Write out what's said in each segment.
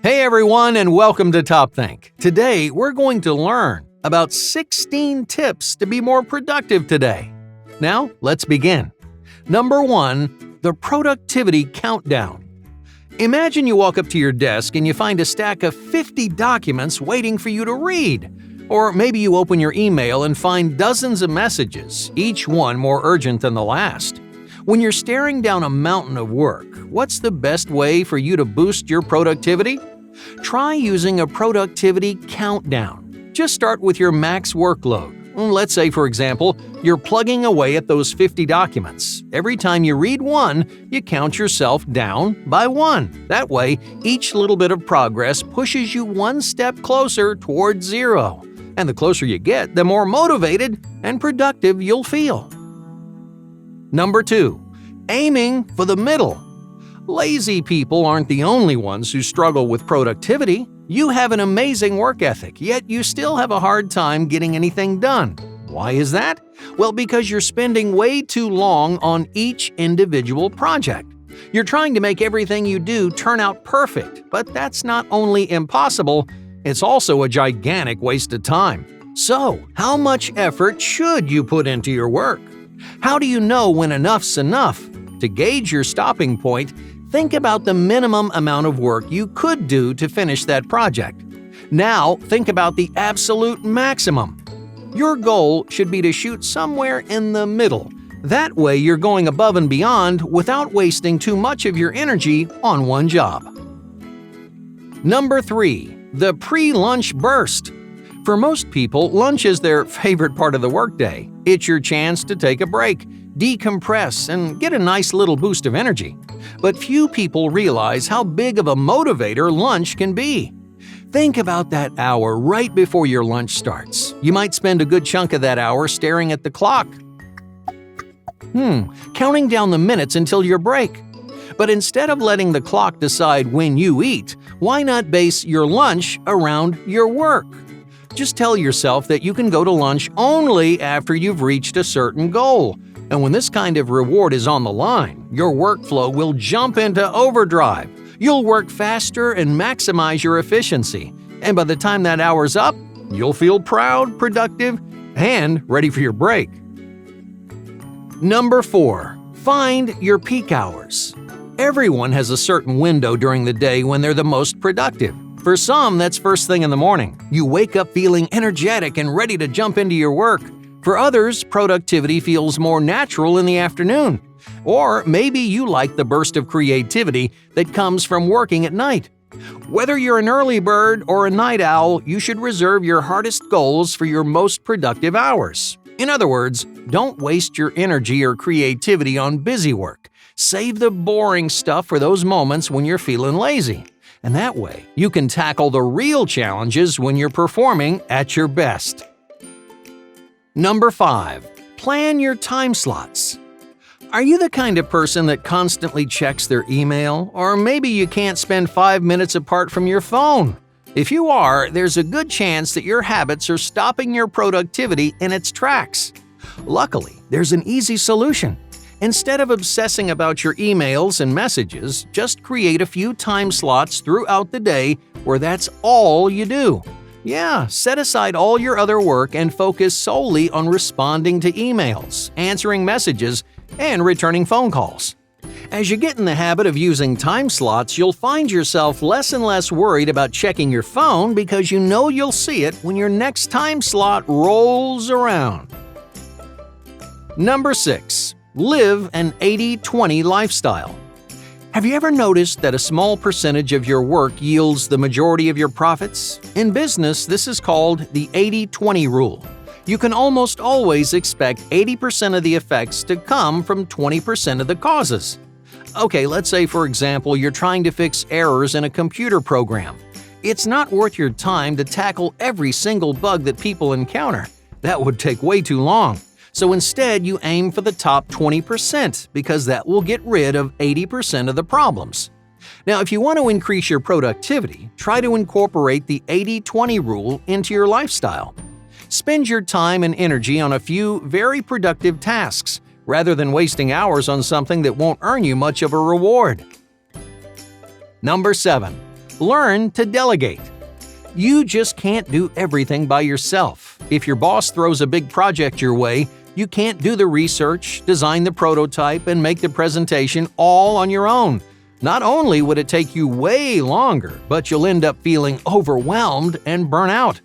Hey everyone, and welcome to Top Think. Today, we're going to learn about 16 tips to be more productive today. Now, let's begin. Number 1, the productivity countdown. Imagine you walk up to your desk and you find a stack of 50 documents waiting for you to read. Or maybe you open your email and find dozens of messages, each one more urgent than the last. When you're staring down a mountain of work, what's the best way for you to boost your productivity? Try using a productivity countdown. Just start with your max workload. Let's say, for example, you're plugging away at those 50 documents. Every time you read one, you count yourself down by 1. That way, each little bit of progress pushes you one step closer towards 0. And the closer you get, the more motivated and productive you'll feel. Number 2, aiming for the middle. Lazy people aren't the only ones who struggle with productivity. You have an amazing work ethic, yet you still have a hard time getting anything done. Why is that? Well, because you're spending way too long on each individual project. You're trying to make everything you do turn out perfect, but that's not only impossible, it's also a gigantic waste of time. So, how much effort should you put into your work? How do you know when enough's enough? To gauge your stopping point, think about the minimum amount of work you could do to finish that project. Now, think about the absolute maximum. Your goal should be to shoot somewhere in the middle. That way, you're going above and beyond without wasting too much of your energy on one job. Number 3, the pre-lunch burst. For most people, lunch is their favorite part of the workday. It's your chance to take a break, decompress, and get a nice little boost of energy. But few people realize how big of a motivator lunch can be. Think about that hour right before your lunch starts. You might spend a good chunk of that hour staring at the clock, counting down the minutes until your break. But instead of letting the clock decide when you eat, why not base your lunch around your work? Just tell yourself that you can go to lunch only after you've reached a certain goal. And when this kind of reward is on the line, your workflow will jump into overdrive. You'll work faster and maximize your efficiency. And by the time that hour's up, you'll feel proud, productive, and ready for your break. Number 4, find your peak hours. Everyone has a certain window during the day when they're the most productive. For some, that's first thing in the morning. You wake up feeling energetic and ready to jump into your work. For others, productivity feels more natural in the afternoon. Or maybe you like the burst of creativity that comes from working at night. Whether you're an early bird or a night owl, you should reserve your hardest goals for your most productive hours. In other words, don't waste your energy or creativity on busy work. Save the boring stuff for those moments when you're feeling lazy. And that way, you can tackle the real challenges when you're performing at your best. Number 5, plan your time slots. Are you the kind of person that constantly checks their email? Or maybe you can't spend 5 minutes apart from your phone? If you are, there's a good chance that your habits are stopping your productivity in its tracks. Luckily, there's an easy solution. Instead of obsessing about your emails and messages, just create a few time slots throughout the day where that's all you do. Yeah, set aside all your other work and focus solely on responding to emails, answering messages, and returning phone calls. As you get in the habit of using time slots, you'll find yourself less and less worried about checking your phone because you know you'll see it when your next time slot rolls around. Number 6. Live an 80-20 lifestyle. Have you ever noticed that a small percentage of your work yields the majority of your profits? In business, this is called the 80-20 rule. You can almost always expect 80% of the effects to come from 20% of the causes. Okay, let's say, for example, you're trying to fix errors in a computer program. It's not worth your time to tackle every single bug that people encounter. That would take way too long. So instead, you aim for the top 20% because that will get rid of 80% of the problems. Now, if you want to increase your productivity, try to incorporate the 80-20 rule into your lifestyle. Spend your time and energy on a few very productive tasks, rather than wasting hours on something that won't earn you much of a reward. Number 7. Learn to delegate. You just can't do everything by yourself. If your boss throws a big project your way, you can't do the research, design the prototype, and make the presentation all on your own. Not only would it take you way longer, but you'll end up feeling overwhelmed and burn out.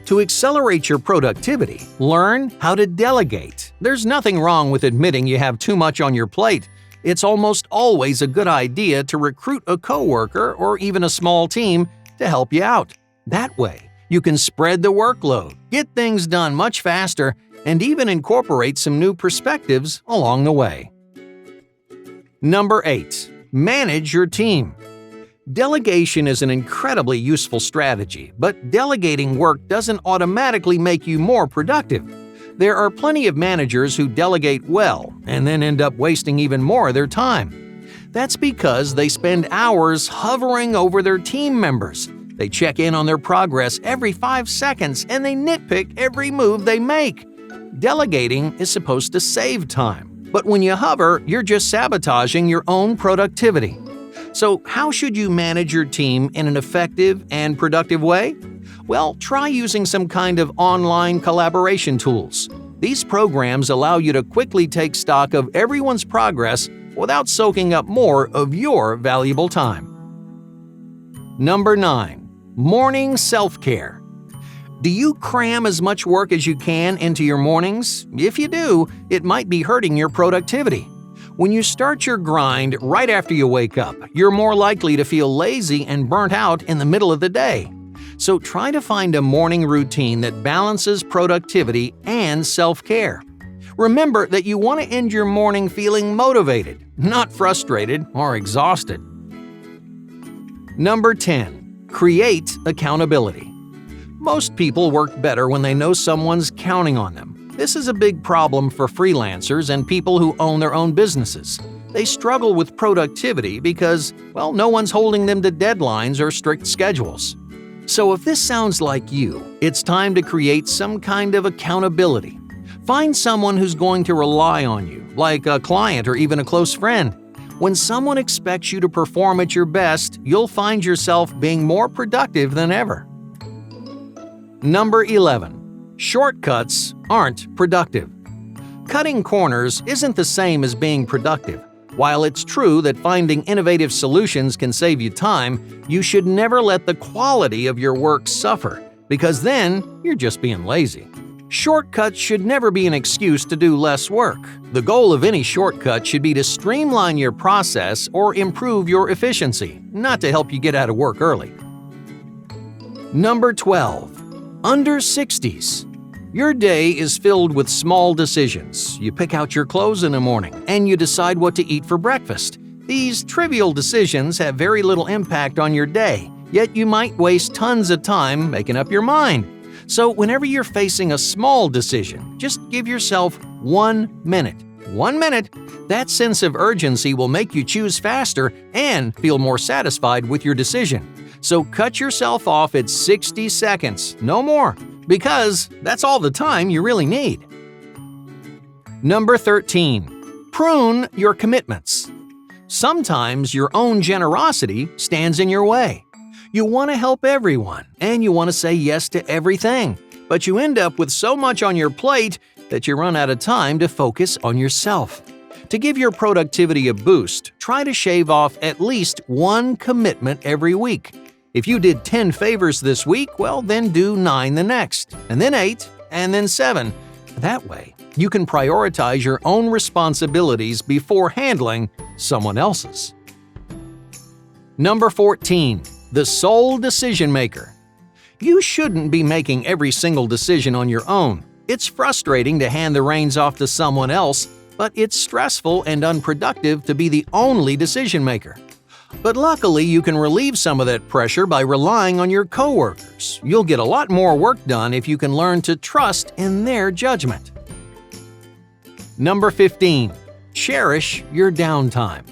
To accelerate your productivity, learn how to delegate. There's nothing wrong with admitting you have too much on your plate. It's almost always a good idea to recruit a coworker or even a small team to help you out. That way, you can spread the workload, get things done much faster, and even incorporate some new perspectives along the way. Number 8. Manage your team. Delegation is an incredibly useful strategy, but delegating work doesn't automatically make you more productive. There are plenty of managers who delegate well and then end up wasting even more of their time. That's because they spend hours hovering over their team members. They check in on their progress every 5 seconds and they nitpick every move they make. Delegating is supposed to save time, but when you hover, you're just sabotaging your own productivity. So, how should you manage your team in an effective and productive way? Well, try using some kind of online collaboration tools. These programs allow you to quickly take stock of everyone's progress without soaking up more of your valuable time. Number 9. Morning self-care. Do you cram as much work as you can into your mornings? If you do, it might be hurting your productivity. When you start your grind right after you wake up, you're more likely to feel lazy and burnt out in the middle of the day. So try to find a morning routine that balances productivity and self-care. Remember that you want to end your morning feeling motivated, not frustrated or exhausted. Number 10. Create accountability. Most people work better when they know someone's counting on them. This is a big problem for freelancers and people who own their own businesses. They struggle with productivity because, well, no one's holding them to deadlines or strict schedules. So if this sounds like you, it's time to create some kind of accountability. Find someone who's going to rely on you, like a client or even a close friend. When someone expects you to perform at your best, you'll find yourself being more productive than ever. Number 11. Shortcuts aren't productive. Cutting corners isn't the same as being productive. While it's true that finding innovative solutions can save you time, you should never let the quality of your work suffer, because then you're just being lazy. Shortcuts should never be an excuse to do less work. The goal of any shortcut should be to streamline your process or improve your efficiency, not to help you get out of work early. Number 12. Under 60s. Your day is filled with small decisions. You pick out your clothes in the morning, and you decide what to eat for breakfast. These trivial decisions have very little impact on your day, yet you might waste tons of time making up your mind. So whenever you're facing a small decision, just give yourself 1 minute. 1 minute. That sense of urgency will make you choose faster and feel more satisfied with your decision. So cut yourself off at 60 seconds, no more, because that's all the time you really need. Number 13. Prune your commitments. Sometimes your own generosity stands in your way. You want to help everyone, and you want to say yes to everything, but you end up with so much on your plate that you run out of time to focus on yourself. To give your productivity a boost, try to shave off at least 1 commitment every week. If you did 10 favors this week, well, then do 9 the next, and then 8, and then 7. That way, you can prioritize your own responsibilities before handling someone else's. Number 14. The sole decision maker. You shouldn't be making every single decision on your own. It's frustrating to hand the reins off to someone else, but it's stressful and unproductive to be the only decision maker. But luckily, you can relieve some of that pressure by relying on your coworkers. You'll get a lot more work done if you can learn to trust in their judgment. Number 15. Cherish your downtime.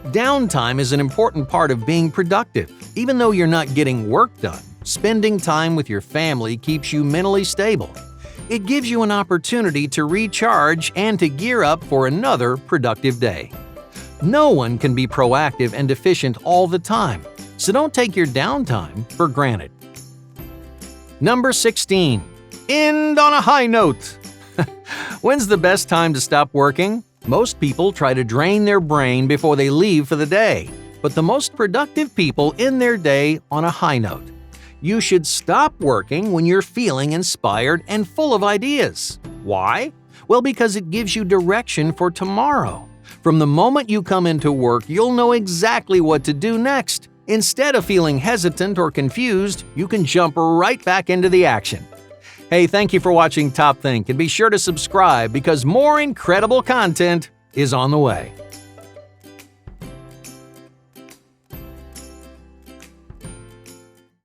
Downtime is an important part of being productive. Even though you're not getting work done, spending time with your family keeps you mentally stable. It gives you an opportunity to recharge and to gear up for another productive day. No one can be proactive and efficient all the time, so don't take your downtime for granted. Number 16. End on a high note. When's the best time to stop working? Most people try to drain their brain before they leave for the day, but the most productive people end their day on a high note. You should stop working when you're feeling inspired and full of ideas. Why? Well, because it gives you direction for tomorrow. From the moment you come into work, you'll know exactly what to do next. Instead of feeling hesitant or confused, you can jump right back into the action. Hey, thank you for watching Top Think, and be sure to subscribe because more incredible content is on the way.